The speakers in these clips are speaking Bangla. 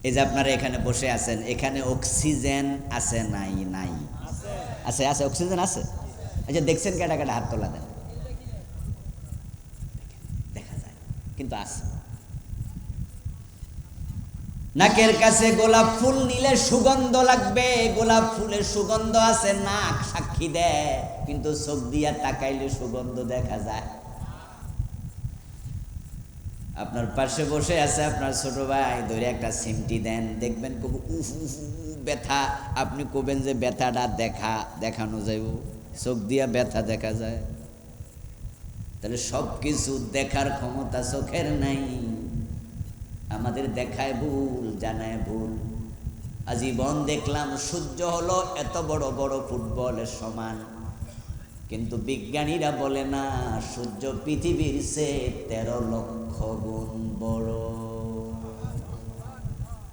এই যে আপনারা এখানে বসে আছেন, এখানে অক্সিজেন আছে নাই? নাই, আছে আছে, অক্সিজেন আছে। আচ্ছা দেখছেন কেটা কেটা? হাত তোলা দেন। দেখা যায় কিন্তু আছে। নাকের কাছে গোলাপ ফুল নিলে সুগন্ধ লাগবে, গোলাপ ফুলের সুগন্ধ আছে, নাক সাক্ষী দেয়, কিন্তু চোখ দিয়া তাকাইলে সুগন্ধ দেখা যায়। আপনার পাশে বসে আছে আপনার ছোট ভাই, ধরে একটা সিমটি দেন, দেখবেন কবু উফ উফ ব্যথা, আপনি কবেন যে ব্যথাটা দেখানো যাইব, চোখ দিয়া ব্যথা দেখা যায়। তাহলে সব কিছু দেখার ক্ষমতা চোখের নাই, আমাদের দেখায় ভুল, জানায় ভুল। আজীবন দেখলাম সূর্য হলো এত বড় বড় ফুটবলের সমান, কিন্তু বিজ্ঞানীরা বলে না সূর্য পৃথিবীর চেয়ে 13 লক্ষ গুণ বড়।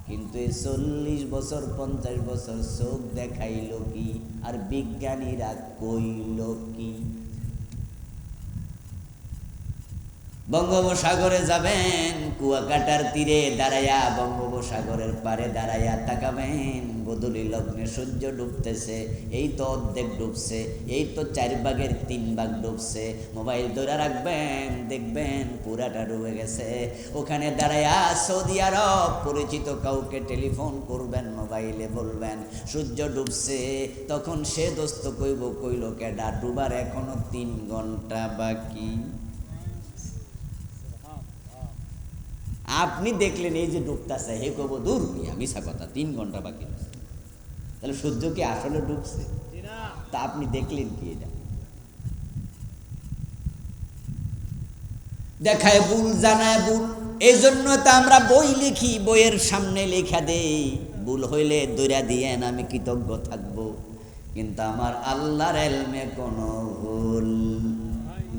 কিন্তু এই 40 বছর 50 বছর চোখ দেখাইল কি, আর বিজ্ঞানীরা কইল কি? বঙ্গোপসাগরে যাবেন, কুয়াকাটার তীরে দাঁড়াইয়া, বঙ্গোপসাগরের পারে দাঁড়াইয়া তাকাবেন, গোধূলি লগ্নে সূর্য ডুবতেছে, এই তো অর্ধেক ডুবছে, এই তো 4 ভাগের 3 ভাগ ডুবছে। মোবাইল ধরে রাখবেন, দেখবেন পুরাটা ডুবে গেছে। ওখানে দাঁড়াইয়া সৌদি আরব পরিচিত কাউকে টেলিফোন করবেন, মোবাইলে বলবেন সূর্য ডুবছে, তখন সে দোস্ত কইল কেডা, ডুবার এখনো 3 ঘন্টা বাকি। আপনি দেখলেন এই যে ডুবতেছে, হে কব দূর মিয়া মিশা কথা, 3 ঘন্টা বাকি। তাহলে সূর্য কি আসলে ডুবছে? তা আপনি দেখলেন কি? এটা দেখায় ভুল, জানায় ভুল। এই জন্য তো আমরা বই লিখি, বইয়ের সামনে লেখা দেই, ভুল হইলে দইরা দিয়েন, আমি কৃতজ্ঞ থাকবো। কিন্তু আমার আল্লাহর ইলমে কোনো ভুল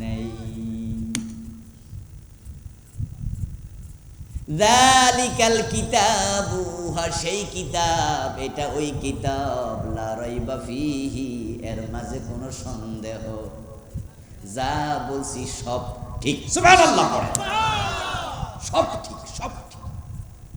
নেই। যালিকাল কিতাবু, সেই কিতাব, এটা ওই কিতাব, লা রাইবা ফিহি, এর মাঝে কোনো সন্দেহ, যা বলছি সব ঠিক। সুবহানাল্লাহ, সব ঠিক, সব